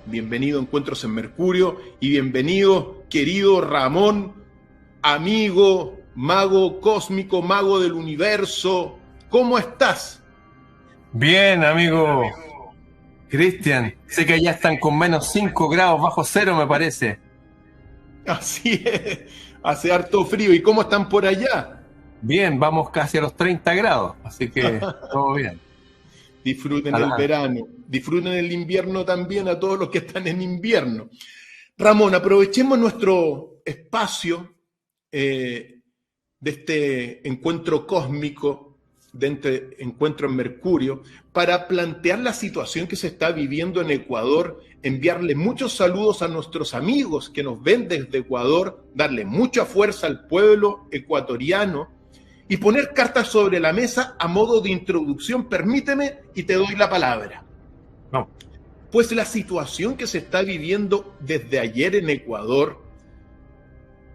Bienvenido a Encuentros en Mercurio y bienvenido, querido Ramón, amigo, mago cósmico, mago del universo. ¿Cómo estás? Bien, amigo Cristian. Sé que allá están con menos 5 grados bajo cero, me parece. Así es, hace harto frío. ¿Y cómo están por allá? Bien, vamos casi a los 30 grados, así que todo bien. Disfruten el Ala- verano, disfruten el invierno también a todos los que están en invierno. Ramón, aprovechemos nuestro espacio de este encuentro cósmico, de este encuentro en Mercurio, para plantear la situación que se está viviendo en Ecuador, enviarle muchos saludos a nuestros amigos que nos ven desde Ecuador, darle mucha fuerza al pueblo ecuatoriano y poner cartas sobre la mesa a modo de introducción. Permíteme y te doy la palabra. no, Pues la situación que se está viviendo desde ayer en Ecuador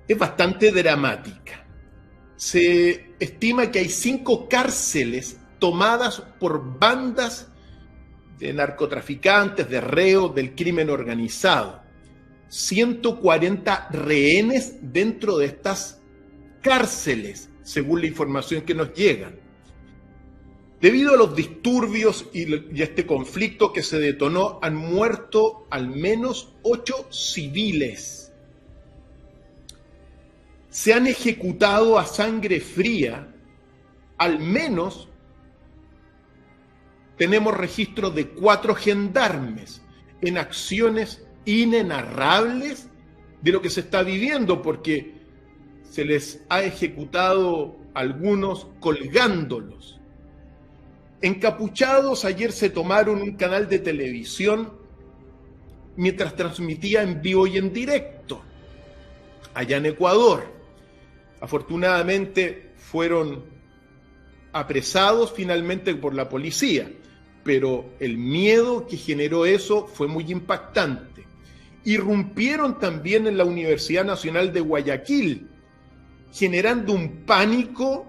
es bastante dramática. Se estima que hay 5 cárceles tomadas por bandas de narcotraficantes, de reos, del crimen organizado. 140 rehenes dentro de estas cárceles, según la información que nos llega. Debido a los disturbios y a este conflicto que se detonó, han muerto al menos 8 civiles. Se han ejecutado a sangre fría, al menos tenemos registro de 4 gendarmes en acciones inenarrables de lo que se está viviendo, porque se les ha ejecutado algunos colgándolos. Encapuchados, ayer se tomaron un canal de televisión mientras transmitía en vivo y en directo allá en Ecuador. Afortunadamente fueron apresados finalmente por la policía, pero el miedo que generó eso fue muy impactante. Irrumpieron también en la Universidad Nacional de Guayaquil, generando un pánico.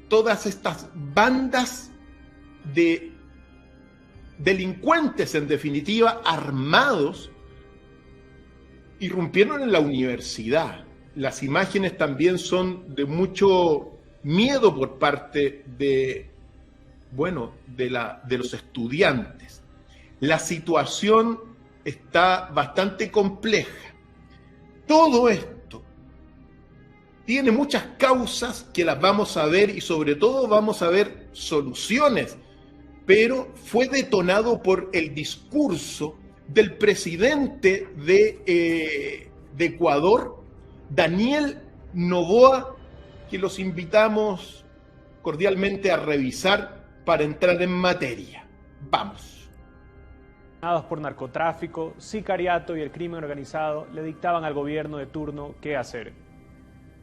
Todas estas bandas de delincuentes, en definitiva, armados, irrumpieron en la universidad. Las imágenes también son de mucho miedo por parte de los estudiantes. La situación está bastante compleja. Todo esto tiene muchas causas que las vamos a ver y sobre todo vamos a ver soluciones, pero fue detonado por el discurso del presidente de Ecuador, Daniel Noboa, que los invitamos cordialmente a revisar para entrar en materia. Vamos. Por narcotráfico, sicariato y el crimen organizado le dictaban al gobierno de turno qué hacer.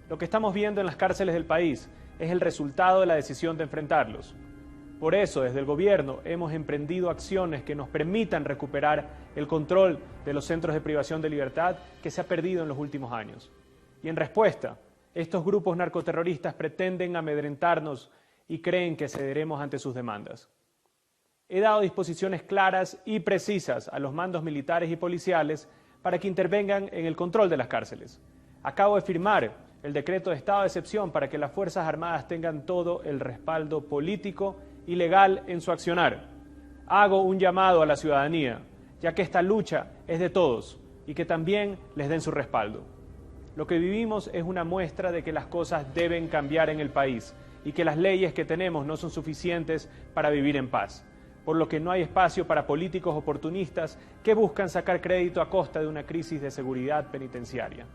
Lo que estamos viendo en las cárceles del país es el resultado de la decisión de enfrentarlos. Por eso, desde el gobierno hemos emprendido acciones que nos permitan recuperar el control de los centros de privación de libertad que se ha perdido en los últimos años. Y en respuesta, estos grupos narcoterroristas pretenden amedrentarnos y creen que cederemos ante sus demandas. He dado disposiciones claras y precisas a los mandos militares y policiales para que intervengan en el control de las cárceles. Acabo de firmar el decreto de estado de excepción para que las Fuerzas Armadas tengan todo el respaldo político y legal en su accionar. Hago un llamado a la ciudadanía, ya que esta lucha es de todos y que también les den su respaldo. Lo que vivimos es una muestra de que las cosas deben cambiar en el país y que las leyes que tenemos no son suficientes para vivir en paz, por lo que no hay espacio para políticos oportunistas que buscan sacar crédito a costa de una crisis de seguridad penitenciaria.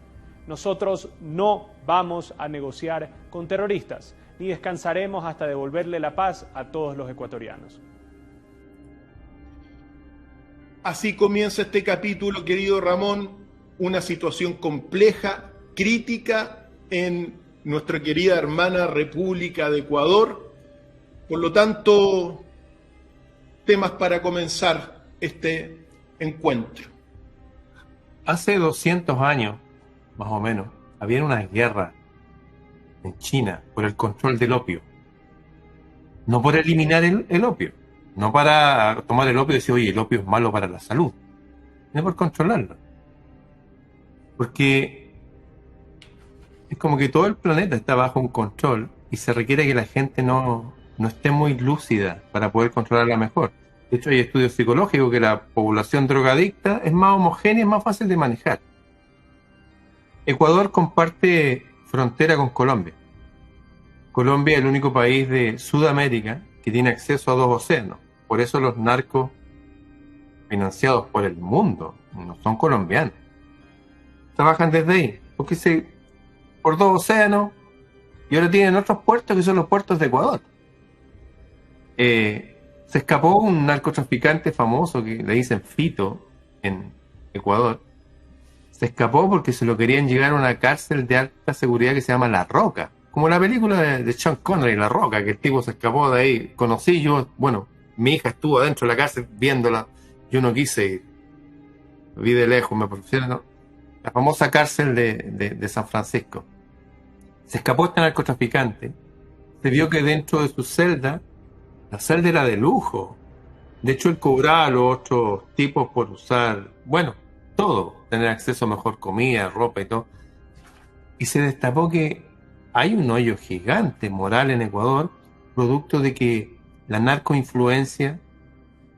Nosotros no vamos a negociar con terroristas, ni descansaremos hasta devolverle la paz a todos los ecuatorianos. Así comienza este capítulo, querido Ramón, una situación compleja, crítica en nuestra querida hermana República de Ecuador. Por lo tanto, temas para comenzar este encuentro. Hace 200 años, más o menos, había una guerra en China por el control del opio. No por eliminar el opio, no para tomar el opio y decir, oye, el opio es malo para la salud. sino por controlarlo. Porque es como que todo el planeta está bajo un control y se requiere que la gente no esté muy lúcida para poder controlarla mejor. De hecho, hay estudios psicológicos que la población drogadicta es más homogénea y es más fácil de manejar. Ecuador comparte frontera con Colombia. Colombia es el único país de Sudamérica que tiene acceso a 2 océanos. Por eso los narcos financiados por el mundo no son colombianos. Trabajan desde ahí, porque por 2 océanos, y ahora tienen otros puertos que son los puertos de Ecuador. Se escapó un narcotraficante famoso que le dicen Fito en Ecuador. Se escapó porque se lo querían llevar a una cárcel de alta seguridad que se llama La Roca. Como la película de Sean Connery, La Roca, que el tipo se escapó de ahí. Conocí yo, bueno, mi hija estuvo adentro de la cárcel viéndola. Yo no quise ir. Vi de lejos, me propusieron. La famosa cárcel de San Francisco. Se escapó este narcotraficante. Se vio que dentro de su celda, la celda era de lujo. De hecho, él cobraba a los otros tipos por usar, bueno, todo. Tener acceso a mejor comida, ropa y todo. Y se destapó que hay un hoyo gigante moral en Ecuador, producto de que la narcoinfluencia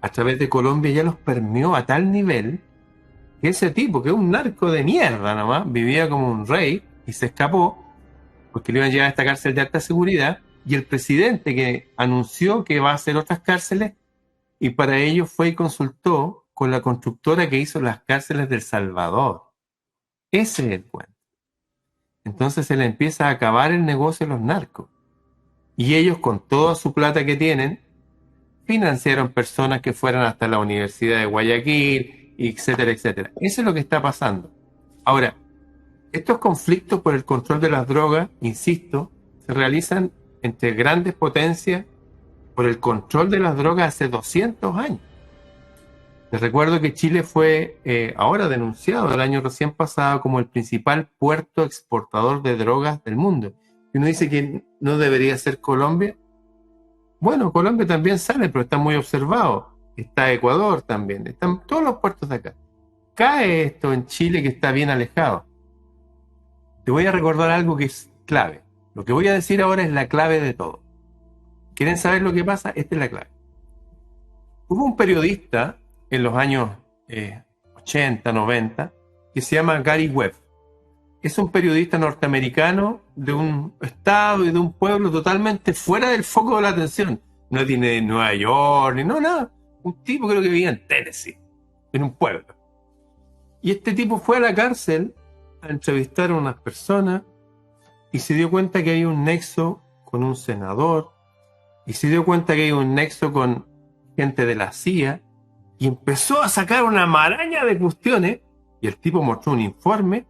a través de Colombia ya los permeó a tal nivel que ese tipo, que es un narco de mierda nomás, vivía como un rey y se escapó porque le iban a llevar a esta cárcel de alta seguridad, y el presidente que anunció que va a hacer otras cárceles, y para ello fue y consultó con la constructora que hizo las cárceles del Salvador. Ese es el cuento. Entonces se le empieza a acabar el negocio a los narcos. Y ellos, con toda su plata que tienen, financiaron personas que fueran hasta la Universidad de Guayaquil, etcétera, etcétera. Eso es lo que está pasando. Ahora, estos conflictos por el control de las drogas, insisto, se realizan entre grandes potencias por el control de las drogas hace 200 años. Les recuerdo que Chile fue ahora denunciado el año recién pasado como el principal puerto exportador de drogas del mundo. Y uno dice que no debería ser Colombia. Bueno, Colombia también sale, pero está muy observado. Está Ecuador también, están todos los puertos de acá. Cae esto en Chile, que está bien alejado. Te voy a recordar algo que es clave. Lo que voy a decir ahora es la clave de todo. ¿Quieren saber lo que pasa? Esta es la clave. Hubo un periodista en los años 80, 90, que se llama Gary Webb. Es un periodista norteamericano de un estado y de un pueblo totalmente fuera del foco de la atención. No tiene Nueva York, ni nada. Un tipo creo que vivía en Tennessee, en un pueblo. Y este tipo fue a la cárcel a entrevistar a unas personas y se dio cuenta que hay un nexo con un senador, y se dio cuenta que hay un nexo con gente de la CIA, y empezó a sacar una maraña de cuestiones, y el tipo mostró un informe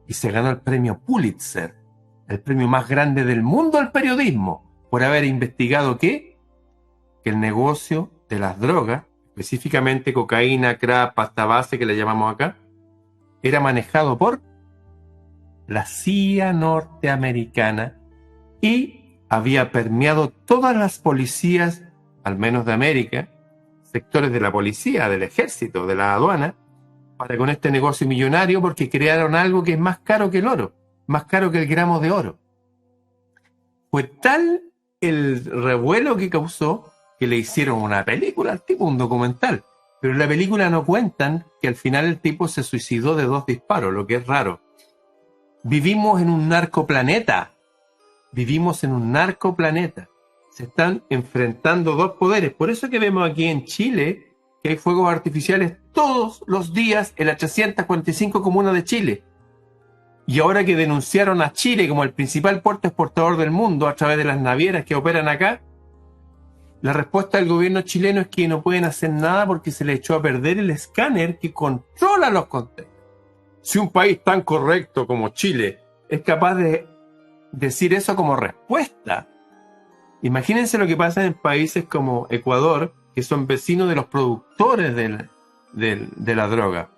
y se ganó el premio Pulitzer, el premio más grande del mundo al periodismo, por haber investigado que el negocio de las drogas, específicamente cocaína, crack, pasta base, que le llamamos acá, era manejado por la CIA norteamericana y había permeado todas las policías, al menos de América, sectores de la policía, del ejército, de la aduana, para con este negocio millonario, porque crearon algo que es más caro que el oro, más caro que el gramo de oro. Fue tal el revuelo que causó que le hicieron una película al tipo, un documental. Pero en la película no cuentan que al final el tipo se suicidó de 2 disparos, lo que es raro. Vivimos en un narcoplaneta. Vivimos en un narcoplaneta. Se están enfrentando 2 poderes. Por eso que vemos aquí en Chile que hay fuegos artificiales todos los días en las 345 comunas de Chile. Y ahora que denunciaron a Chile como el principal puerto exportador del mundo a través de las navieras que operan acá, la respuesta del gobierno chileno es que no pueden hacer nada porque se le echó a perder el escáner que controla los contenedores. Si un país tan correcto como Chile es capaz de decir eso como respuesta, imagínense lo que pasa en países como Ecuador, que son vecinos de los productores de la droga.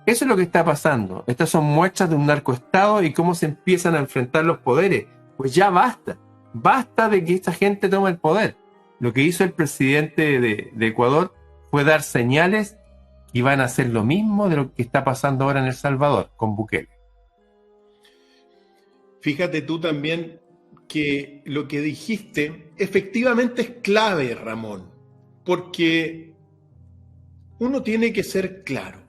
Eso es lo que está pasando. Estas son muestras de un narcoestado y cómo se empiezan a enfrentar los poderes. Pues ya basta. Basta de que esta gente tome el poder. Lo que hizo el presidente de Ecuador fue dar señales y van a hacer lo mismo de lo que está pasando ahora en El Salvador con Bukele. Fíjate tú también que lo que dijiste efectivamente es clave, Ramón, porque uno tiene que ser claro.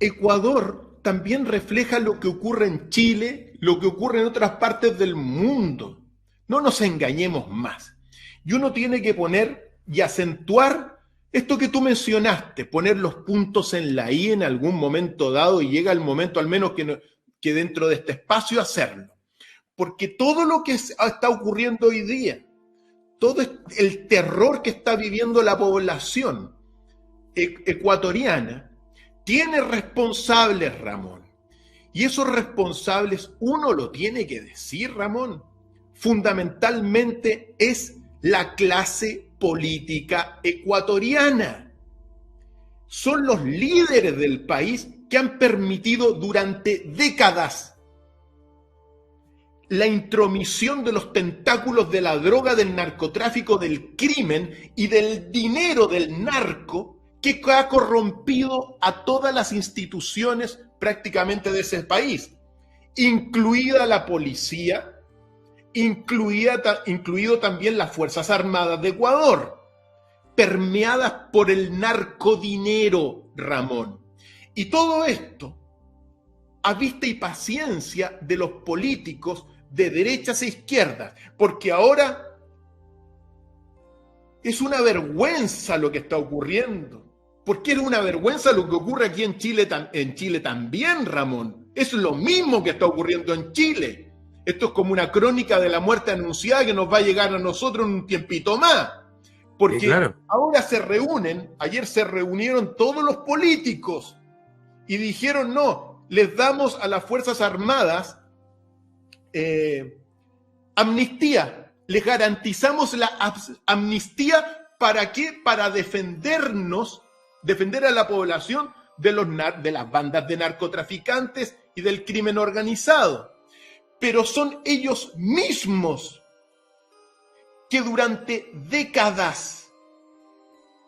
Ecuador también refleja lo que ocurre en Chile, lo que ocurre en otras partes del mundo. No nos engañemos más. Y uno tiene que poner y acentuar esto que tú mencionaste, poner los puntos en la I en algún momento dado, y llega el momento, al menos que dentro de este espacio, hacerlo. Porque todo lo que está ocurriendo hoy día, todo el terror que está viviendo la población ecuatoriana, tiene responsables, Ramón. Y esos responsables uno lo tiene que decir, Ramón. Fundamentalmente es la clase política ecuatoriana. Son los líderes del país que han permitido durante décadas la intromisión de los tentáculos de la droga, del narcotráfico, del crimen y del dinero del narco, que ha corrompido a todas las instituciones prácticamente de ese país, incluida la policía, incluido también las Fuerzas Armadas de Ecuador, permeadas por el narcodinero, Ramón. Y todo esto a vista y paciencia de los políticos de derechas e izquierdas, porque ahora es una vergüenza lo que está ocurriendo. Porque es una vergüenza lo que ocurre aquí en Chile también, Ramón. Es lo mismo que está ocurriendo en Chile. Esto es como una crónica de la muerte anunciada que nos va a llegar a nosotros en un tiempito más. Porque sí, claro, ahora ayer se reunieron todos los políticos y dijeron no, les damos a las Fuerzas Armadas amnistía, les garantizamos la amnistía. ¿Para qué? Para defender a la población de las bandas de narcotraficantes y del crimen organizado. Pero son ellos mismos que durante décadas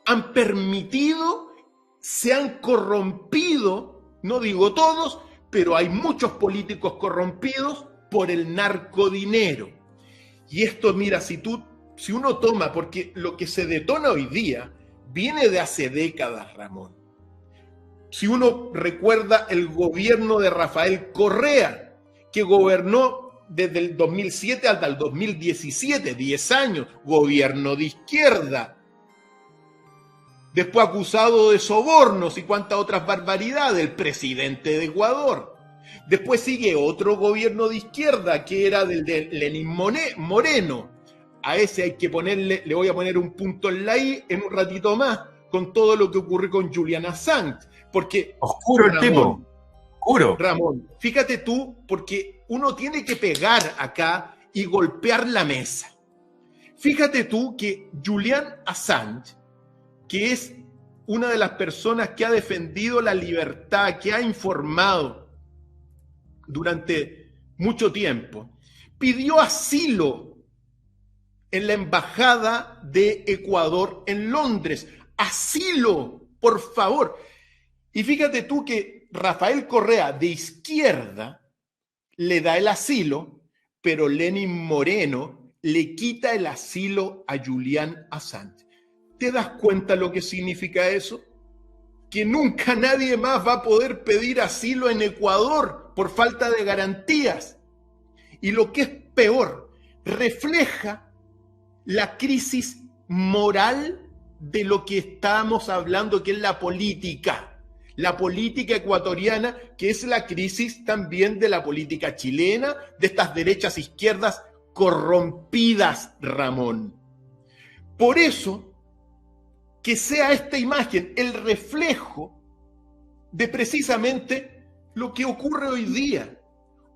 han permitido, se han corrompido, no digo todos, pero hay muchos políticos corrompidos por el narcodinero. Y esto, mira, si uno toma, porque lo que se detona hoy día viene de hace décadas, Ramón. Si uno recuerda el gobierno de Rafael Correa, que gobernó desde el 2007 hasta el 2017, 10 años, gobierno de izquierda. Después acusado de sobornos y cuantas otras barbaridades, el presidente de Ecuador. Después sigue otro gobierno de izquierda, que era del de Lenín Moreno. A ese hay que le voy a poner un punto en la I en un ratito más, con todo lo que ocurre con Julian Assange. Porque, oscuro el tipo, oscuro. Ramón, fíjate tú, porque uno tiene que pegar acá y golpear la mesa. Fíjate tú que Julian Assange, que es una de las personas que ha defendido la libertad, que ha informado durante mucho tiempo, pidió asilo en la embajada de Ecuador en Londres. Asilo, por favor. Y fíjate tú que Rafael Correa, de izquierda, le da el asilo, pero Lenín Moreno le quita el asilo a Julian Assange. ¿Te das cuenta lo que significa eso? Que nunca nadie más va a poder pedir asilo en Ecuador por falta de garantías. Y lo que es peor, refleja la crisis moral de lo que estamos hablando, que es la política ecuatoriana, que es la crisis también de la política chilena, de estas derechas izquierdas corrompidas, Ramón. Por eso, que sea esta imagen el reflejo de precisamente lo que ocurre hoy día.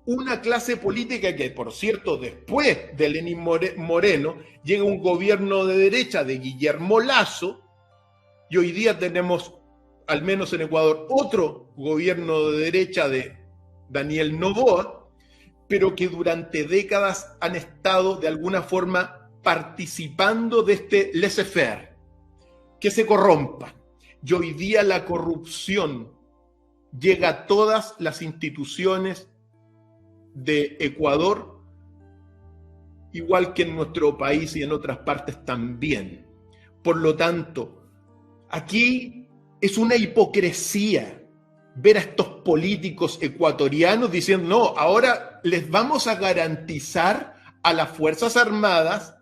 Una clase política que, por cierto, después de Lenín Moreno, llega un gobierno de derecha de Guillermo Lasso, y hoy día tenemos, al menos en Ecuador, otro gobierno de derecha de Daniel Noboa, pero que durante décadas han estado de alguna forma participando de este laissez-faire, que se corrompan. Y hoy día la corrupción llega a todas las instituciones de Ecuador, igual que en nuestro país y en otras partes también. Por lo tanto, aquí es una hipocresía ver a estos políticos ecuatorianos diciendo, no, ahora les vamos a garantizar a las Fuerzas Armadas,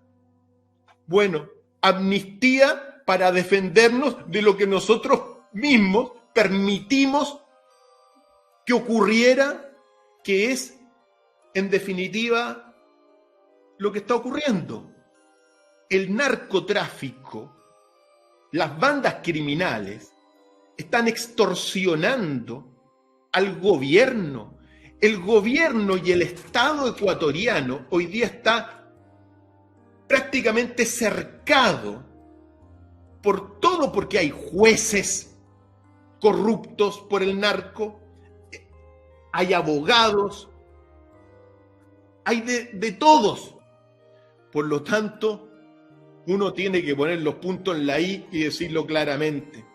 bueno, amnistía para defendernos de lo que nosotros mismos permitimos que ocurriera, que es, en definitiva, lo que está ocurriendo. El narcotráfico, las bandas criminales, están extorsionando al gobierno. El gobierno y el Estado ecuatoriano hoy día está prácticamente cercado por todo, porque hay jueces corruptos por el narco, hay abogados, hay de todos. Por lo tanto, uno tiene que poner los puntos en la I y decirlo claramente.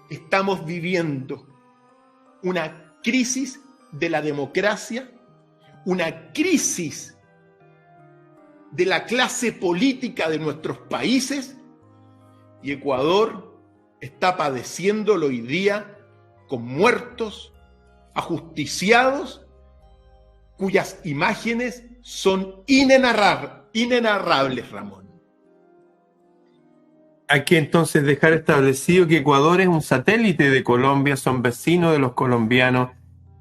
Estamos viviendo una crisis de la democracia, una crisis de la clase política de nuestros países, y Ecuador está padeciéndolo hoy día con muertos, ajusticiados, cuyas imágenes son inenarrables, Ramón. Hay que entonces dejar establecido que Ecuador es un satélite de Colombia, son vecinos de los colombianos.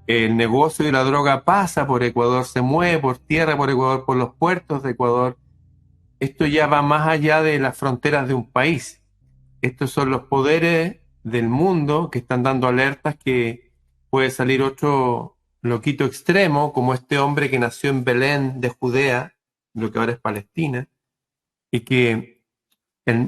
El negocio de la droga pasa por Ecuador, se mueve por tierra por Ecuador, por los puertos de Ecuador. Esto ya va más allá de las fronteras de un país. Estos son los poderes del mundo que están dando alertas que puede salir otro loquito extremo, como este hombre que nació en Belén de Judea, lo que ahora es Palestina, y que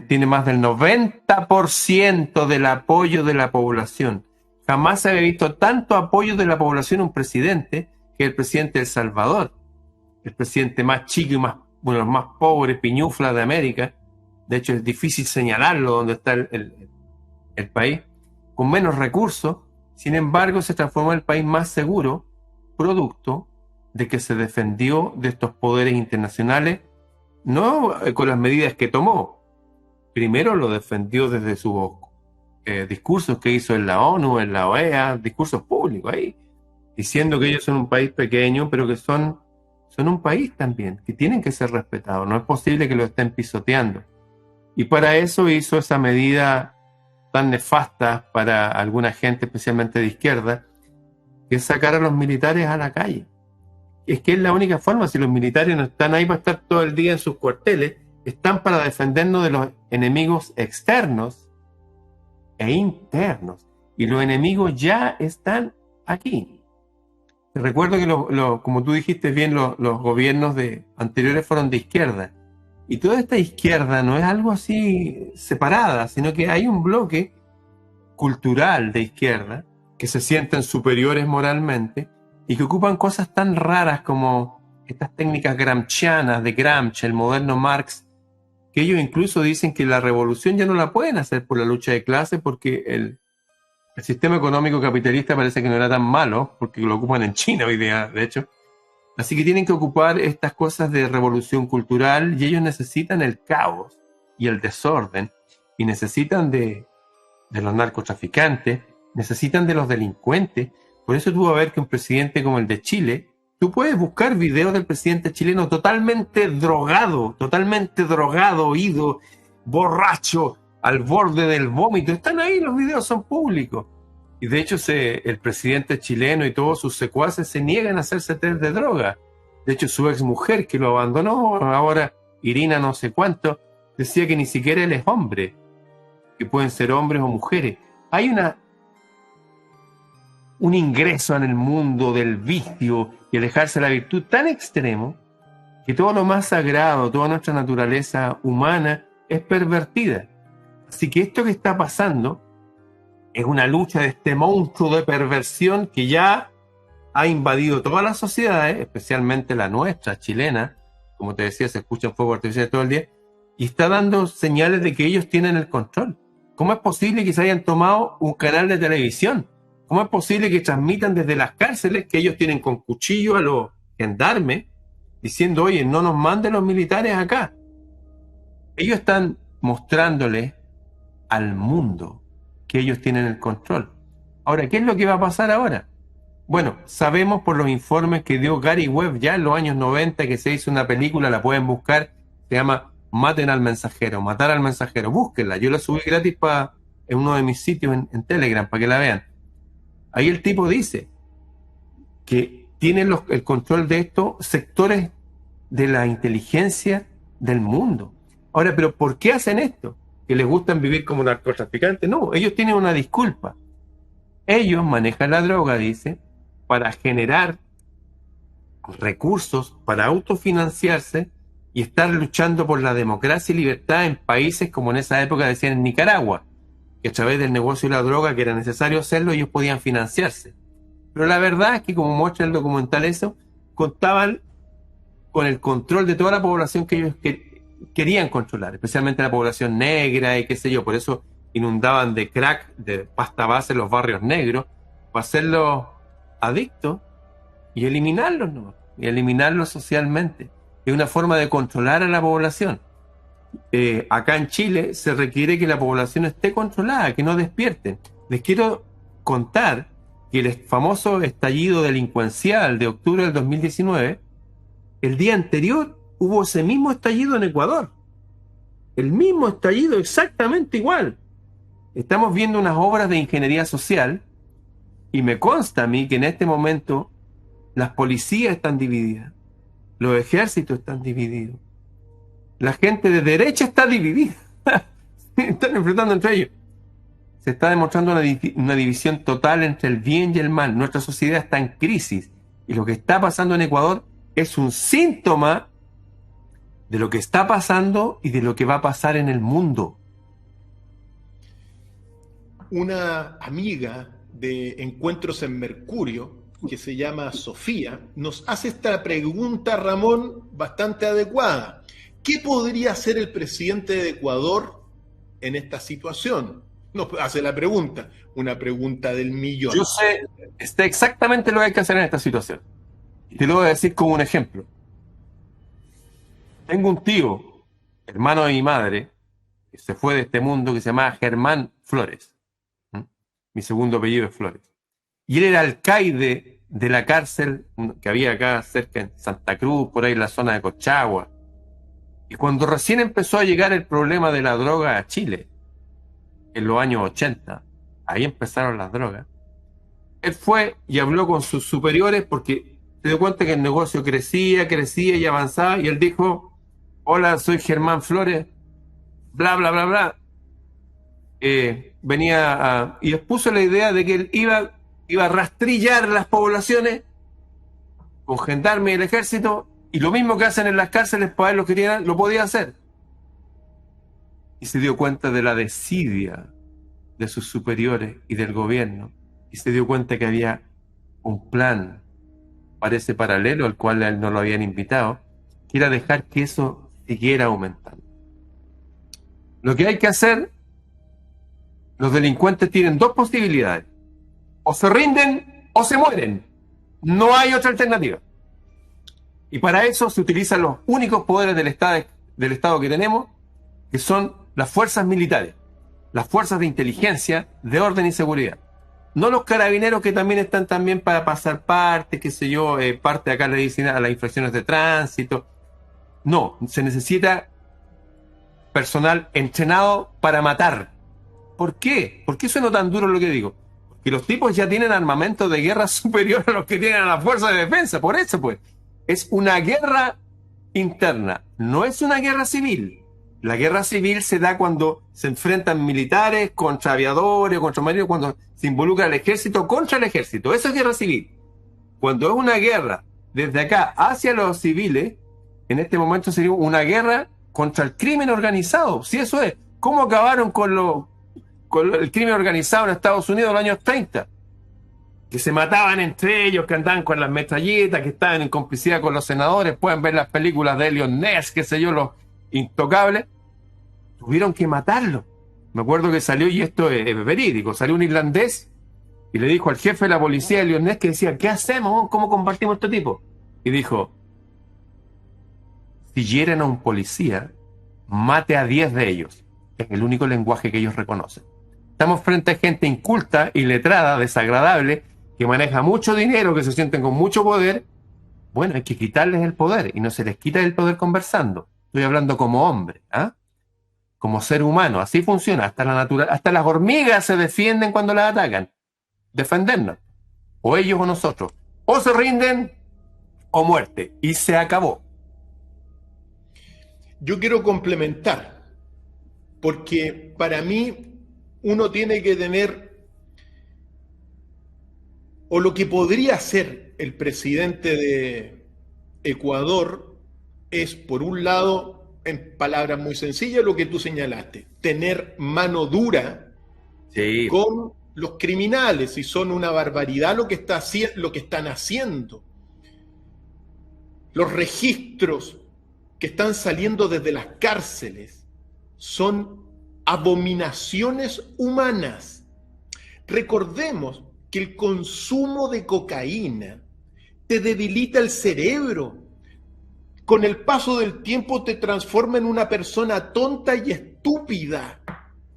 tiene más del 90% del apoyo de la población. Jamás se había visto tanto apoyo de la población a un presidente que el presidente de El Salvador, el presidente más chico y más, bueno, más pobre, piñufla de América. De hecho, es difícil señalarlo donde está el país, con menos recursos. Sin embargo, se transformó en el país más seguro, producto de que se defendió de estos poderes internacionales, no con las medidas que tomó. Primero lo defendió desde sus discursos que hizo en la ONU, en la OEA, discursos públicos ahí, diciendo que ellos son un país pequeño, pero que son un país también, que tienen que ser respetados. No es posible que lo estén pisoteando. Y para eso hizo esa medida tan nefasta para alguna gente, especialmente de izquierda, que es sacar a los militares a la calle. Es que es la única forma. Si los militares no están ahí para estar todo el día en sus cuarteles, están para defendernos de los enemigos externos e internos. Y los enemigos ya están aquí. Te recuerdo que, como tú dijiste bien, los gobiernos anteriores fueron de izquierda. Y toda esta izquierda no es algo así separada, sino que hay un bloque cultural de izquierda que se sienten superiores moralmente y que ocupan cosas tan raras como estas técnicas gramscianas de Gramsci, el moderno Marx, que ellos incluso dicen que la revolución ya no la pueden hacer por la lucha de clase porque el sistema económico capitalista parece que no era tan malo, porque lo ocupan en China hoy día, de hecho. Así que tienen que ocupar estas cosas de revolución cultural y ellos necesitan el caos y el desorden y necesitan de los narcotraficantes, necesitan de los delincuentes. Por eso tú vas a ver que un presidente como el de Chile, tú puedes buscar videos del presidente chileno totalmente drogado, oído, borracho, al borde del vómito. Están ahí, los videos son públicos. Y de hecho el presidente chileno y todos sus secuaces se niegan a hacerse test de droga. De hecho, su ex mujer, que lo abandonó, ahora Irina no sé cuánto, decía que ni siquiera él es hombre, que pueden ser hombres o mujeres. Hay un ingreso en el mundo del vicio y alejarse de la virtud tan extremo que todo lo más sagrado, toda nuestra naturaleza humana es pervertida. Así que esto que está pasando es una lucha de este monstruo de perversión que ya ha invadido todas las sociedades, especialmente la nuestra, chilena. Como te decía, se escuchan fuegos artificiales todo el día, y está dando señales de que ellos tienen el control. ¿Cómo es posible que se hayan tomado un canal de televisión? ¿Cómo es posible que transmitan desde las cárceles que ellos tienen con cuchillo a los gendarmes diciendo, oye, no nos manden los militares acá? Ellos están mostrándole al mundo que ellos tienen el control. Ahora, ¿qué es lo que va a pasar ahora? Bueno, sabemos por los informes que dio Gary Webb ya en los años 90 que se hizo una película, la pueden buscar, se llama Maten al Mensajero, Matar al Mensajero, búsquenla, yo la subí gratis en uno de mis sitios en Telegram para que la vean. Ahí el tipo dice que tienen el control de estos sectores de la inteligencia del mundo. Ahora, ¿pero por qué hacen esto? ¿Que les gustan vivir como narcotraficantes? No, ellos tienen una disculpa. Ellos manejan la droga, dice, para generar recursos, para autofinanciarse y estar luchando por la democracia y libertad en países como en esa época decían en Nicaragua, que a través del negocio de la droga, que era necesario hacerlo, ellos podían financiarse. Pero la verdad es que, como muestra el documental eso, contaban con el control de toda la población que ellos querían controlar, especialmente la población negra y qué sé yo. Por eso inundaban de crack, de pasta base los barrios negros, para hacerlos adictos y eliminarlos, ¿no? Y eliminarlos socialmente. Es una forma de controlar a la población. Acá en Chile se requiere que la población esté controlada, que no despierten. Les quiero contar que el famoso estallido delincuencial de octubre del 2019, el día anterior hubo ese mismo estallido en Ecuador. El mismo estallido, exactamente igual. Estamos viendo unas obras de ingeniería social y me consta a mí que en este momento las policías están divididas, los ejércitos están divididos, la gente de derecha está dividida. Están enfrentando entre ellos. Se está demostrando una división total entre el bien y el mal. Nuestra sociedad está en crisis y lo que está pasando en Ecuador es un síntoma de lo que está pasando y de lo que va a pasar en el mundo. Una amiga de Encuentros en Mercurio, que se llama Sofía, nos hace esta pregunta, Ramón, bastante adecuada. ¿Qué podría hacer el presidente de Ecuador en esta situación? Nos hace la pregunta, una pregunta del millón. Yo sé exactamente lo que hay que hacer en esta situación. Y te lo voy a decir como un ejemplo. Tengo un tío, hermano de mi madre, que se fue de este mundo, que se llama Germán Flores. Mi segundo apellido es Flores. Y él era alcaide de la cárcel que había acá cerca en Santa Cruz, por ahí en la zona de Colchagua. Y cuando recién empezó a llegar el problema de la droga a Chile, en los años 80, ahí empezaron las drogas, él fue y habló con sus superiores porque se dio cuenta que el negocio crecía y avanzaba, y él dijo: hola, soy Germán Flores, bla, bla, bla, bla. Y expuso la idea de que él iba a rastrillar las poblaciones con gendarme y el ejército, y lo mismo que hacen en las cárceles para ver lo que querían, lo podía hacer. Y se dio cuenta de la desidia de sus superiores y del gobierno, y se dio cuenta que había un plan, parece paralelo, al cual a él no lo habían invitado, que era dejar que eso siguiera aumentando. Lo que hay que hacer, los delincuentes tienen dos posibilidades: o se rinden o se mueren. No hay otra alternativa. Y para eso se utilizan los únicos poderes del Estado que tenemos, que son las fuerzas militares, las fuerzas de inteligencia, de orden y seguridad. No los carabineros, que también están también para pasar parte, qué sé yo, parte acá le dicen a las infracciones de tránsito. No, se necesita personal entrenado para matar. ¿Por qué? ¿Por qué suena tan duro lo que digo? Porque los tipos ya tienen armamento de guerra superior a los que tienen a la fuerza de defensa. Por eso, pues, es una guerra interna, no es una guerra civil. La guerra civil se da cuando se enfrentan militares contra aviadores, contra marinos, cuando se involucra el ejército contra el ejército. Eso es guerra civil. Cuando es una guerra desde acá hacia los civiles, en este momento sería una guerra contra el crimen organizado. Si eso es, ¿cómo acabaron con el crimen organizado en Estados Unidos en los años 30? Que se mataban entre ellos, que andaban con las metralletas, que estaban en complicidad con los senadores. Pueden ver las películas de Elliot Ness, qué sé yo, los intocables. Tuvieron que matarlo. Me acuerdo que salió, y esto es verídico, salió un irlandés y le dijo al jefe de la policía de Lionés que decía, ¿qué hacemos? ¿Cómo combatimos a este tipo? Y dijo, si hieren a un policía, mate a 10 de ellos. Es el único lenguaje que ellos reconocen. Estamos frente a gente inculta, iletrada, desagradable, que maneja mucho dinero, que se sienten con mucho poder. Bueno, hay que quitarles el poder, y no se les quita el poder conversando. Estoy hablando como hombre, ¿ah? Como ser humano. Así funciona. Hasta las hormigas se defienden cuando las atacan. Defendernos. O ellos o nosotros. O se rinden o muerte. Y se acabó. Yo quiero complementar, porque para mí uno tiene que tener, o lo que podría ser el presidente de Ecuador es, por un lado, en palabras muy sencillas, lo que tú señalaste, tener mano dura Sí. con los criminales, y son una barbaridad lo que están haciendo. Los registros que están saliendo desde las cárceles son abominaciones humanas. Recordemos que el consumo de cocaína te debilita el cerebro. Con el paso del tiempo te transforma en una persona tonta y estúpida.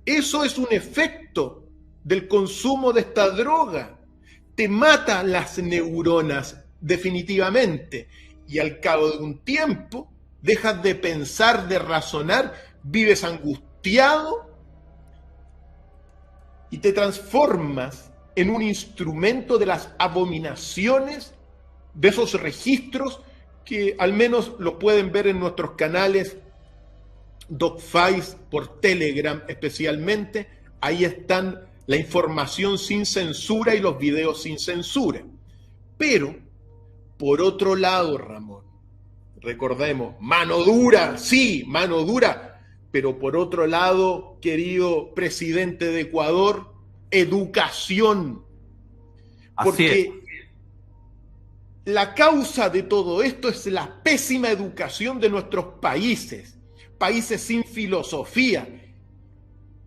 Eso es un efecto del consumo de esta droga. Te mata las neuronas definitivamente, y al cabo de un tiempo dejas de pensar, de razonar, vives angustiado y te transformas en un instrumento de las abominaciones de esos registros que al menos lo pueden ver en nuestros canales DocFiles por Telegram especialmente. Ahí están la información sin censura y los videos sin censura. Pero, por otro lado, Ramón, recordemos, mano dura, sí, mano dura, pero por otro lado, querido presidente de Ecuador, educación. Porque la causa de todo esto es la pésima educación de nuestros países, países sin filosofía.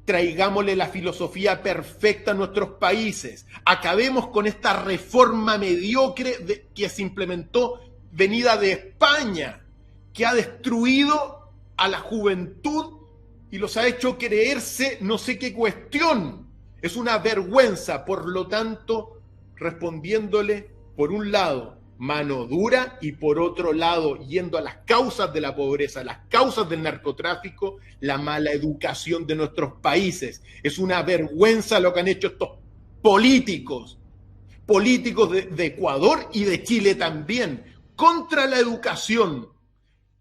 Traigámosle la filosofía perfecta a nuestros países. Acabemos con esta reforma mediocre que se implementó venida de España, que ha destruido a la juventud y los ha hecho creerse no sé qué cuestión. Es una vergüenza. Por lo tanto, respondiéndole, por un lado, mano dura, y por otro lado, yendo a las causas de la pobreza, las causas del narcotráfico, la mala educación de nuestros países. Es una vergüenza lo que han hecho estos políticos de Ecuador y de Chile también, contra la educación.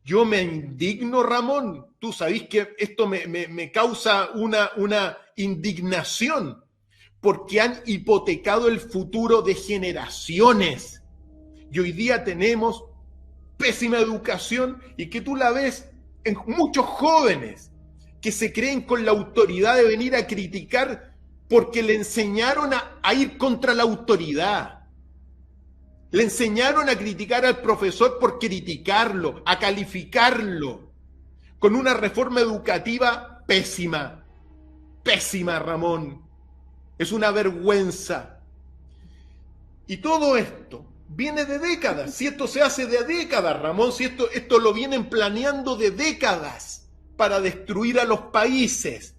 Yo me indigno, Ramón. Tú sabés que esto me causa una indignación, porque han hipotecado el futuro de generaciones. Y hoy día tenemos pésima educación, y que tú la ves en muchos jóvenes que se creen con la autoridad de venir a criticar porque le enseñaron a ir contra la autoridad. Le enseñaron a criticar al profesor por criticarlo, a calificarlo, con una reforma educativa pésima. Pésima, Ramón. Es una vergüenza. Y todo esto viene de décadas. Si esto se hace de décadas, Ramón, si esto lo vienen planeando de décadas para destruir a los países,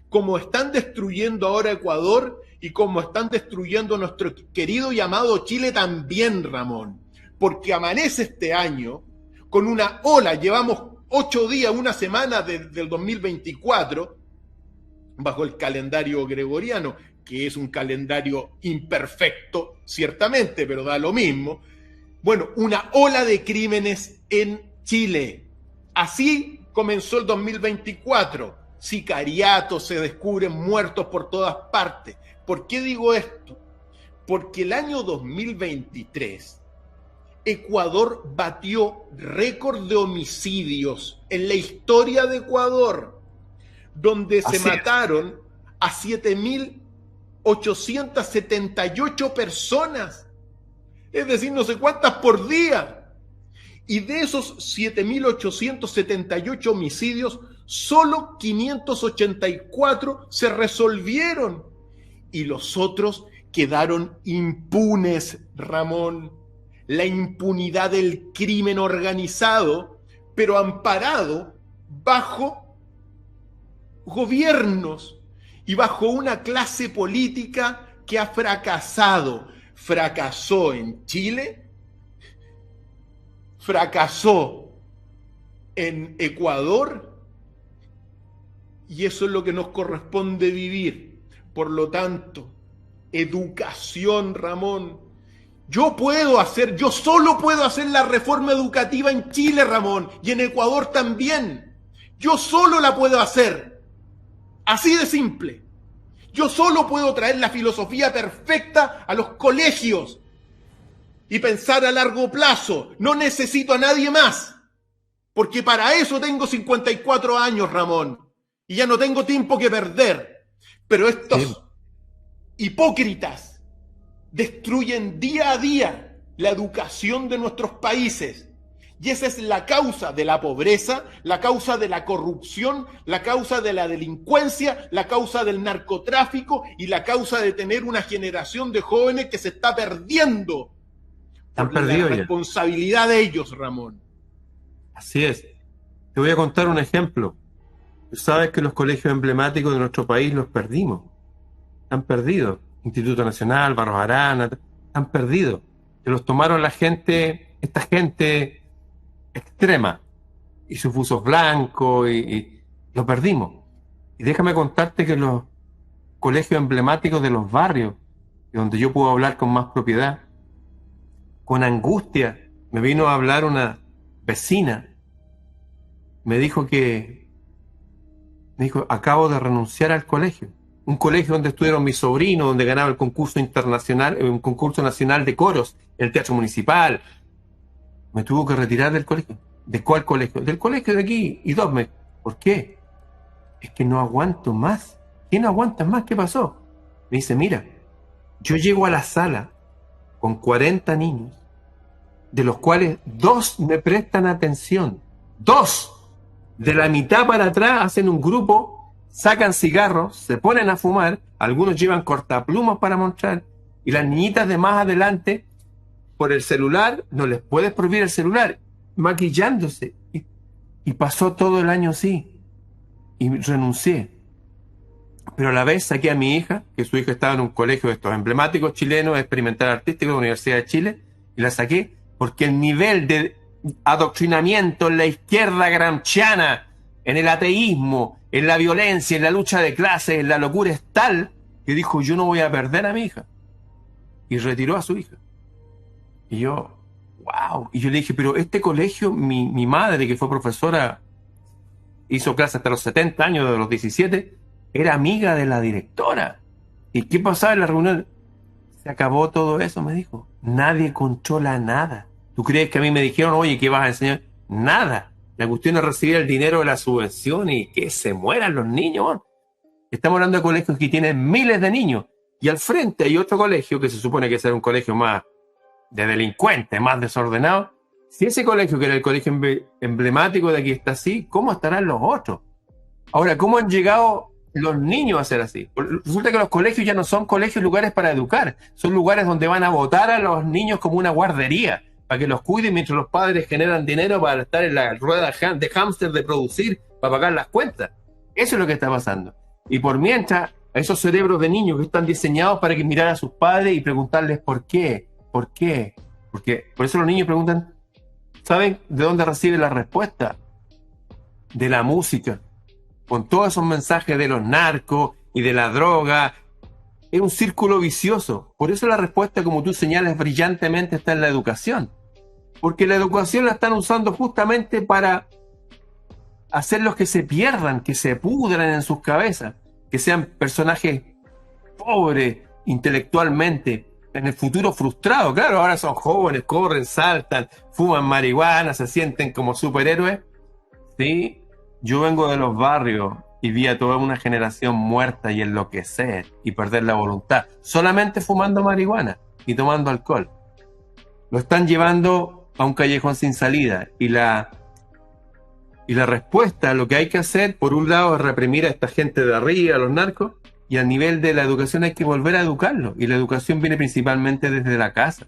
como están destruyendo ahora Ecuador y como están destruyendo nuestro querido y amado Chile también, Ramón. Porque amanece este año con una ola, llevamos 8 días, una semana del 2024, bajo el calendario gregoriano, que es un calendario imperfecto, ciertamente, pero da lo mismo. Bueno, una ola de crímenes en Chile. Así comenzó el 2024. Sicariatos, se descubren muertos por todas partes. ¿Por qué digo esto? Porque el año 2023, Ecuador batió récord de homicidios en la historia de Ecuador, donde se mataron a 7.878 personas, es decir, no sé cuántas por día. Y de esos 7.878 homicidios, Solo 584 se resolvieron y los otros quedaron impunes, Ramón. La impunidad del crimen organizado, pero amparado bajo gobiernos y bajo una clase política que ha fracasado. Fracasó en Chile, fracasó en Ecuador, y eso es lo que nos corresponde vivir. Por lo tanto, educación, Ramón. Yo solo puedo hacer la reforma educativa en Chile, Ramón, y en Ecuador también. Yo solo la puedo hacer. Así de simple. Yo solo puedo traer la filosofía perfecta a los colegios y pensar a largo plazo. No necesito a nadie más, porque para eso tengo 54 años, Ramón, y ya no tengo tiempo que perder. Pero estos hipócritas destruyen día a día la educación de nuestros países. Y esa es la causa de la pobreza, la causa de la corrupción, la causa de la delincuencia, la causa del narcotráfico y la causa de tener una generación de jóvenes que se está perdiendo. Han perdido la responsabilidad de ellos, Ramón. Así es. Te voy a contar un ejemplo. Tú sabes que los colegios emblemáticos de nuestro país los perdimos. Han perdido. Instituto Nacional, Barros Arana, han perdido. Se los tomaron esta gente extrema y sus buzos blancos y lo perdimos. Y déjame contarte que los colegios emblemáticos de los barrios, donde yo puedo hablar con más propiedad, con angustia, me vino a hablar una vecina, me dijo, acabo de renunciar al colegio. Un colegio donde estuvieron mis sobrinos, donde ganaba el concurso internacional, un concurso nacional de coros, en el Teatro Municipal. Me tuvo que retirar del colegio. ¿De cuál colegio? Del colegio de aquí. Y ¿por qué? Es que no aguanto más. ¿Qué no aguantas más? ¿Qué pasó? Me dice, mira, yo llego a la sala con 40 niños, de los cuales 2 me prestan atención. 2. De la mitad para atrás hacen un grupo, sacan cigarros, se ponen a fumar, algunos llevan cortaplumas para mostrar, y las niñitas de más adelante, por el celular, no les puedes prohibir el celular, maquillándose. Y pasó todo el año así. Y renuncié. Pero a la vez saqué a mi hija, que su hija estaba en un colegio de estos emblemáticos chilenos, experimental artístico de la Universidad de Chile, y la saqué porque el nivel de adoctrinamiento en la izquierda gramsciana, en el ateísmo, en la violencia, en la lucha de clases, en la locura es tal que dijo, yo no voy a perder a mi hija. Y retiró a su hija. Y yo, wow. Y yo le dije, pero este colegio, mi madre, que fue profesora, hizo clase hasta los 70 años, de los 17, era amiga de la directora. ¿Y qué pasaba en la reunión? Se acabó todo eso, me dijo. Nadie controla nada. ¿Tú crees que a mí me dijeron, oye, ¿qué vas a enseñar? Nada. La cuestión es recibir el dinero de la subvención y que se mueran los niños. Estamos hablando de colegios que tienen miles de niños. Y al frente hay otro colegio que se supone que es un colegio más de delincuentes, más desordenado. Si ese colegio, que era el colegio emblemático de aquí, está así, ¿cómo estarán los otros? Ahora, ¿cómo han llegado los niños a ser así? Resulta que los colegios ya no son colegios, lugares para educar. Son lugares donde van a botar a los niños como una guardería, para que los cuiden mientras los padres generan dinero para estar en la rueda de hámster de producir, para pagar las cuentas. Eso es lo que está pasando. Y por mientras, a esos cerebros de niños que están diseñados para que mirar a sus padres y preguntarles ¿por qué? ¿Por qué? Porque por eso los niños preguntan, ¿saben de dónde reciben la respuesta? De la música. Con todos esos mensajes de los narcos y de la droga. Es un círculo vicioso. Por eso la respuesta, como tú señalas brillantemente, está en la educación. Porque la educación la están usando justamente para hacerlos que se pierdan, que se pudran en sus cabezas, que sean personajes pobres intelectualmente, en el futuro frustrados. Claro, ahora son jóvenes, corren, saltan, fuman marihuana, se sienten como superhéroes. Sí, yo vengo de los barrios y vi a toda una generación muerta y enloquecer y perder la voluntad, solamente fumando marihuana y tomando alcohol. Lo están llevando a un callejón sin salida y la Y la respuesta, lo que hay que hacer, por un lado, es reprimir a esta gente de arriba, a los narcos, y a nivel de la educación hay que volver a educarlos. Y la educación viene principalmente desde la casa.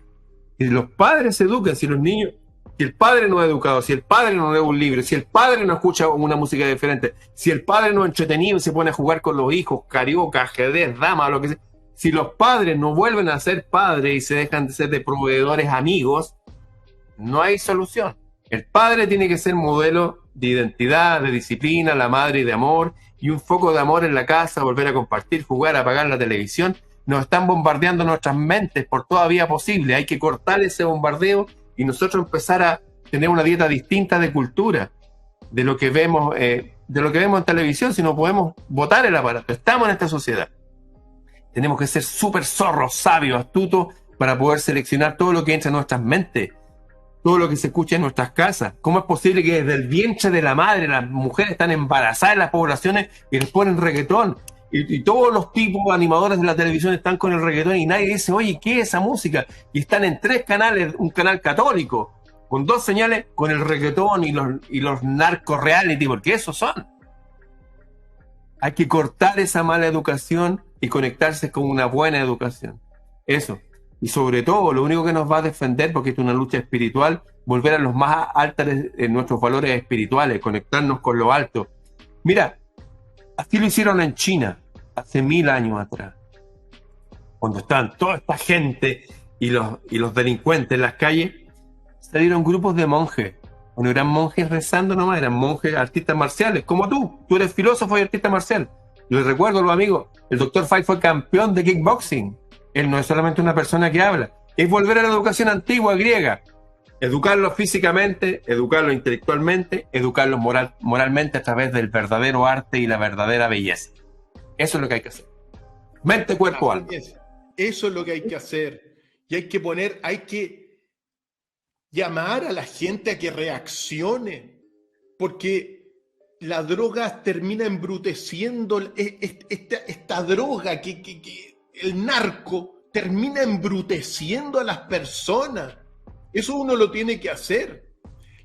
Y los padres se educan, si los niños, si el padre no es educado, si el padre no lee un libro, si el padre no escucha una música diferente, si el padre no es entretenido y se pone a jugar con los hijos, carioca, ajedrez, dama, lo que sea, si los padres no vuelven a ser padres y se dejan de ser de proveedores amigos, no hay solución. El padre tiene que ser modelo de identidad, de disciplina, la madre de amor, y un foco de amor en la casa, volver a compartir, jugar, apagar la televisión. Nos están bombardeando nuestras mentes por toda vía posible. Hay que cortar ese bombardeo y nosotros empezar a tener una dieta distinta de cultura, de lo que vemos en televisión. Si no podemos botar el aparato, estamos en esta sociedad. Tenemos que ser súper zorros, sabios, astutos, para poder seleccionar todo lo que entra en nuestras mentes, todo lo que se escucha en nuestras casas. ¿Cómo es posible que desde el vientre de la madre las mujeres están embarazadas en las poblaciones y les ponen reggaetón? Y todos los tipos animadores de la televisión están con el reggaetón y nadie dice, oye, ¿qué es esa música? Y están en 3 canales, un canal católico, con 2 señales, con el reggaetón y los narco reality, porque esos son. Hay que cortar esa mala educación y conectarse con una buena educación. Eso. Y sobre todo, lo único que nos va a defender, porque es una lucha espiritual, volver a los más altos en nuestros valores espirituales, conectarnos con lo alto. Mira, así lo hicieron en China, hace 1000 años atrás. Cuando estaban toda esta gente y los delincuentes en las calles, salieron grupos de monjes. No eran monjes rezando nomás, eran monjes artistas marciales, como tú. Tú eres filósofo y artista marcial. Les recuerdo a los amigos, el Dr. Fight fue campeón de kickboxing. Él no es solamente una persona que habla, es volver a la educación antigua griega. Educarlos físicamente, educarlos intelectualmente, educarlos moralmente a través del verdadero arte y la verdadera belleza. Eso es lo que hay que hacer. Mente, cuerpo, alma. Eso es lo que hay que hacer. Y hay que llamar a la gente a que reaccione, porque la droga termina embruteciendo, esta droga que el narco termina embruteciendo a las personas. Eso uno lo tiene que hacer.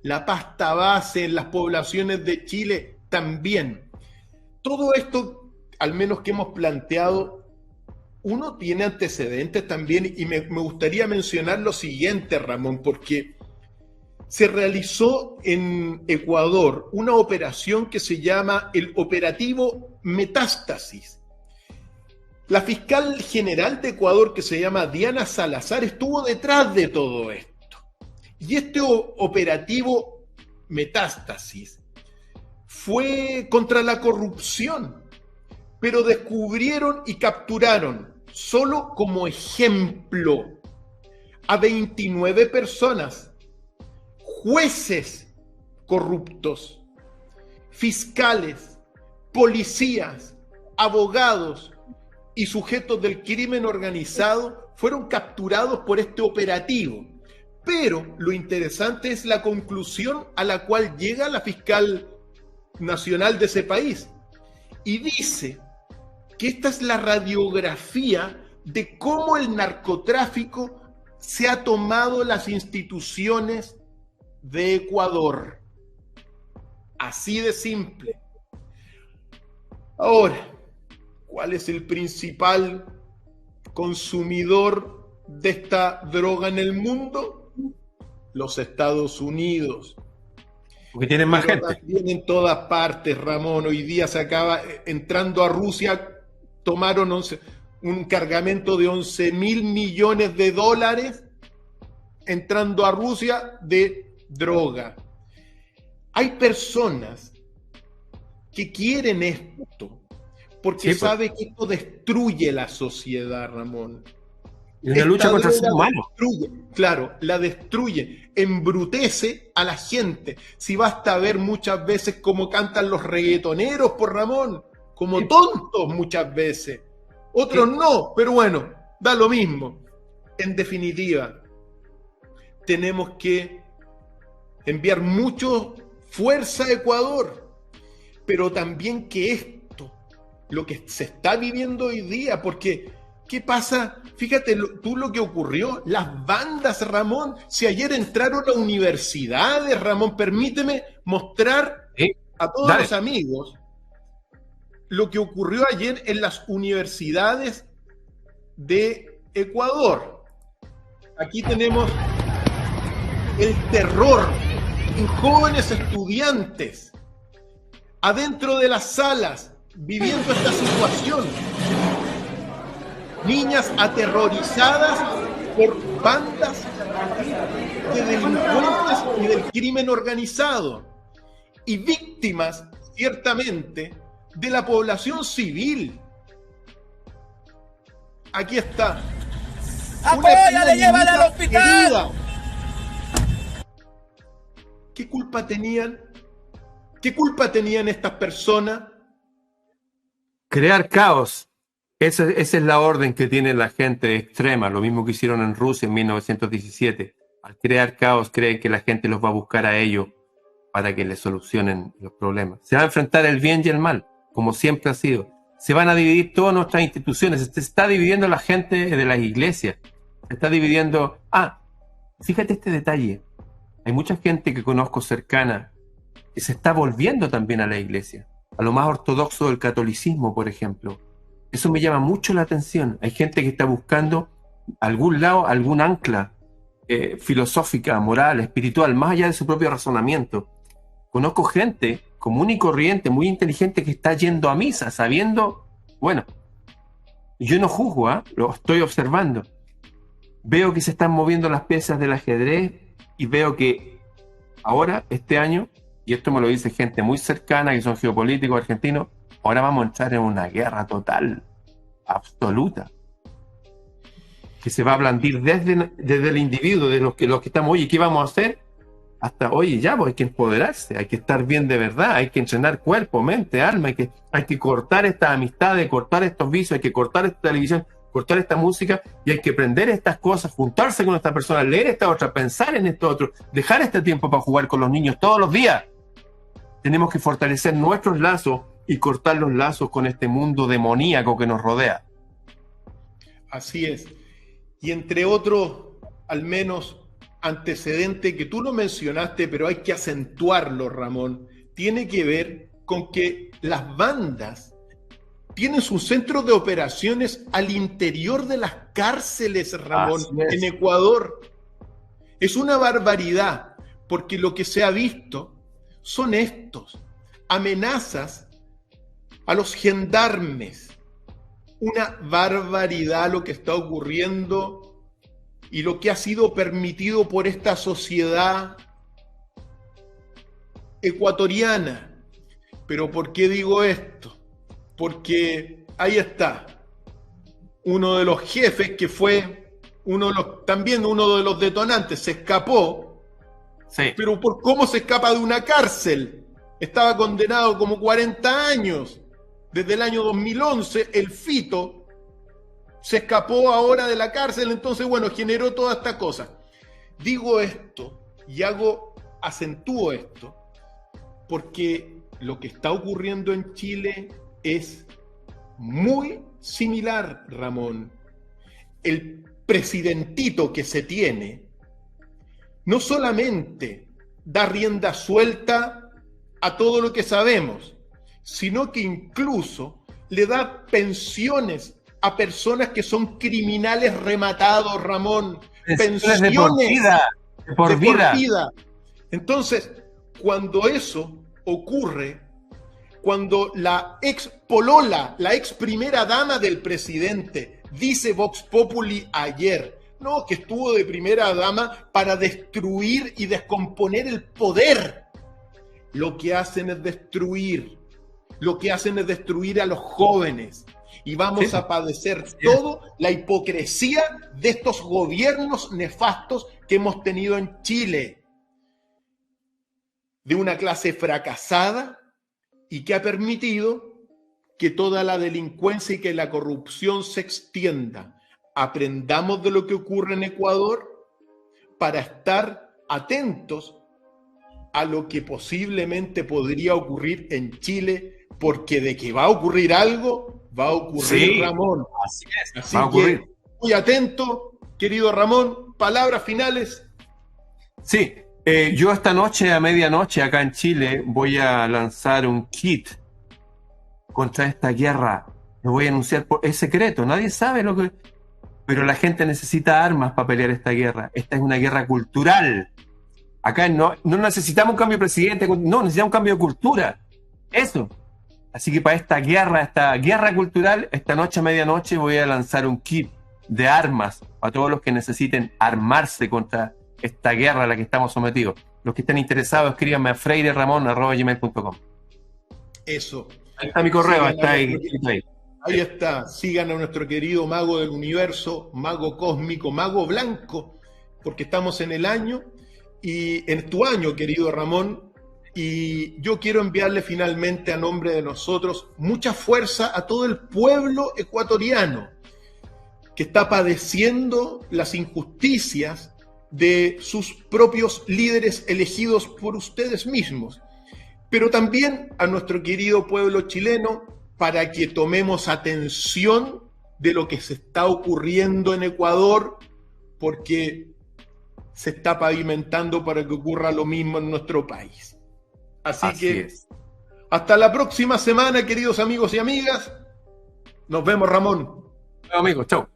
La pasta base en las poblaciones de Chile también. Todo esto, al menos que hemos planteado, uno tiene antecedentes también, y me gustaría mencionar lo siguiente, Ramón, porque se realizó en Ecuador una operación que se llama el Operativo Metástasis. La fiscal general de Ecuador, que se llama Diana Salazar, estuvo detrás de todo esto. Y este operativo Metástasis fue contra la corrupción, pero descubrieron y capturaron, solo como ejemplo, a 29 personas, jueces corruptos, fiscales, policías, abogados y sujetos del crimen organizado fueron capturados por este operativo. Pero lo interesante es la conclusión a la cual llega la fiscal nacional de ese país. Y dice que esta es la radiografía de cómo el narcotráfico se ha tomado las instituciones de Ecuador. Así de simple. Ahora, ¿cuál es el principal consumidor de esta droga en el mundo? Los Estados Unidos. Porque tienen más Pero gente. también en todas partes, Ramón. Hoy día se acaba, entrando a Rusia, tomaron un cargamento de 11.000 millones de dólares entrando a Rusia de droga. Hay personas que quieren esto porque saben que esto destruye la sociedad, Ramón. Es una lucha contra el ser humano. Claro, la destruye, embrutece a la gente. Si basta ver muchas veces cómo cantan los reggaetoneros, por Ramón, como tontos muchas veces. Otros no, pero bueno, da lo mismo. En definitiva, tenemos que enviar mucho fuerza a Ecuador, pero también que esto, lo que se está viviendo hoy día, porque ¿qué pasa? Fíjate tú lo que ocurrió, las bandas, Ramón, si ayer entraron a universidades, Ramón, permíteme mostrar a todos Dale. los amigos lo que ocurrió ayer en las universidades de Ecuador. Aquí tenemos el terror en jóvenes estudiantes adentro de las salas viviendo esta situación. Niñas aterrorizadas por bandas de delincuentes y del crimen organizado y víctimas, ciertamente, de la población civil. Aquí está. ¡Apóyale, llévala al hospital! Querida. ¿Qué culpa tenían? ¿Qué culpa tenían estas personas? Crear caos. Esa es la orden que tiene la gente extrema, lo mismo que hicieron en Rusia en 1917. Al crear caos creen que la gente los va a buscar a ellos para que les solucionen los problemas. Se va a enfrentar el bien y el mal, como siempre ha sido. Se van a dividir todas nuestras instituciones. Se está dividiendo la gente de las iglesias. Se está dividiendo... Fíjate este detalle. Hay mucha gente que conozco cercana que se está volviendo también a la iglesia, a lo más ortodoxo del catolicismo, por ejemplo. Eso me llama mucho la atención. Hay gente que está buscando algún lado, algún ancla filosófica, moral, espiritual, más allá de su propio razonamiento. Conozco gente común y corriente, muy inteligente, que está yendo a misa, sabiendo, bueno, yo no juzgo, lo estoy observando. Veo que se están moviendo las piezas del ajedrez y veo que ahora, este año, y esto me lo dice gente muy cercana, que son geopolíticos argentinos, ahora vamos a entrar en una guerra total, absoluta, que se va a blandir desde el individuo, de los que estamos, oye, ¿qué vamos a hacer? Hasta, oye, ya, pues hay que empoderarse, hay que estar bien de verdad, hay que entrenar cuerpo, mente, alma, hay que cortar estas amistades, cortar estos vicios, hay que cortar esta televisión, cortar esta música, y hay que aprender estas cosas, juntarse con esta persona, leer esta otra, pensar en esto otro, dejar este tiempo para jugar con los niños todos los días. Tenemos que fortalecer nuestros lazos y cortar los lazos con este mundo demoníaco que nos rodea. Así es. Y entre otros, al menos antecedente que tú no mencionaste, pero hay que acentuarlo, Ramón, tiene que ver con que las bandas tienen sus centros de operaciones al interior de las cárceles, Ramón, en Ecuador. Es una barbaridad, porque lo que se ha visto son estos amenazas a los gendarmes. Una barbaridad lo que está ocurriendo y lo que ha sido permitido por esta sociedad ecuatoriana. Pero ¿por qué digo esto? Porque ahí está uno de los jefes que fue también uno de los detonantes, se escapó. Sí. Pero ¿por cómo se escapa de una cárcel? Estaba condenado como 40 años. Desde el año 2011, el Fito se escapó ahora de la cárcel, entonces, bueno, generó toda esta cosa. Digo esto y acentúo esto, porque lo que está ocurriendo en Chile es muy similar, Ramón. El presidentito que se tiene no solamente da rienda suelta a todo lo que sabemos, sino que incluso le da pensiones a personas que son criminales rematados, Ramón. Pensiones de por vida. De por vida. Entonces, cuando eso ocurre, cuando la ex polola, la ex primera dama del presidente, dice Vox Populi ayer, no, que estuvo de primera dama para destruir y descomponer el poder, lo que hacen es destruir. Lo que hacen es destruir a los jóvenes y vamos a padecer todo la hipocresía de estos gobiernos nefastos que hemos tenido en Chile, de una clase fracasada y que ha permitido que toda la delincuencia y que la corrupción se extienda. Aprendamos de lo que ocurre en Ecuador para estar atentos a lo que posiblemente podría ocurrir en Chile, porque de que va a ocurrir algo, va a ocurrir, Ramón. Así es, así va a ocurrir. Que, muy atento, querido Ramón, palabras finales. Sí, Yo esta noche, a medianoche, acá en Chile, voy a lanzar un kit contra esta guerra. Lo voy a anunciar, es secreto, nadie sabe lo que... Pero la gente necesita armas para pelear esta guerra. Esta es una guerra cultural. Acá no necesitamos un cambio de presidente, no, necesitamos un cambio de cultura. Eso. Así que para esta guerra cultural, esta noche a medianoche voy a lanzar un kit de armas para todos los que necesiten armarse contra esta guerra a la que estamos sometidos. Los que estén interesados, escríbanme a freireramon@gmail.com. Eso. Ahí está mi correo, Sigan está a ahí. nuestro- Ahí está. Sigan a nuestro querido mago del universo, mago cósmico, mago blanco, porque estamos en el año y en tu año, querido Ramón. Y yo quiero enviarle finalmente a nombre de nosotros mucha fuerza a todo el pueblo ecuatoriano que está padeciendo las injusticias de sus propios líderes elegidos por ustedes mismos, pero también a nuestro querido pueblo chileno para que tomemos atención de lo que se está ocurriendo en Ecuador, porque se está pavimentando para que ocurra lo mismo en nuestro país. Así que es. hasta la próxima semana, queridos amigos y amigas. Nos vemos, Ramón. Chao, amigos, chao.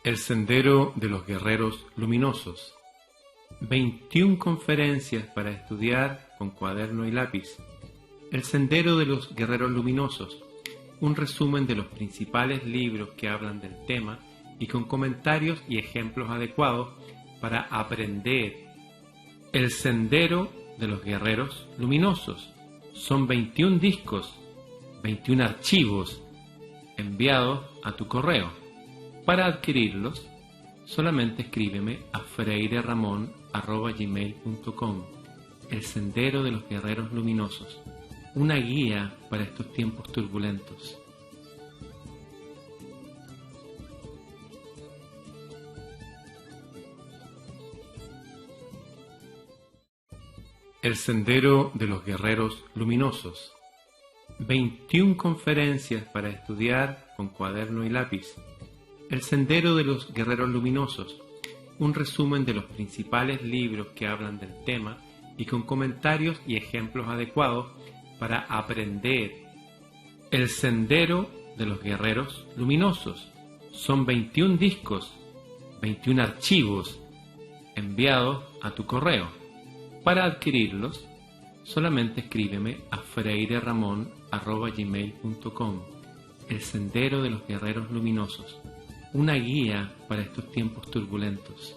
El Sendero de los Guerreros Luminosos. 21 conferencias para estudiar con cuaderno y lápiz. El Sendero de los Guerreros Luminosos. Un resumen de los principales libros que hablan del tema y con comentarios y ejemplos adecuados para aprender. El Sendero de los Guerreros Luminosos. Son 21 discos, 21 archivos enviados a tu correo. Para adquirirlos, solamente escríbeme a freireramon@gmail.com. El Sendero de los Guerreros Luminosos. Una guía para estos tiempos turbulentos. El Sendero de los Guerreros Luminosos. 21 conferencias para estudiar con cuaderno y lápiz. El Sendero de los Guerreros Luminosos. Un resumen de los principales libros que hablan del tema y con comentarios y ejemplos adecuados para aprender. El Sendero de los Guerreros Luminosos. Son 21 discos, 21 archivos enviados a tu correo. Para adquirirlos, solamente escríbeme a freireramon@gmail.com. El Sendero de los Guerreros Luminosos. Una guía para estos tiempos turbulentos.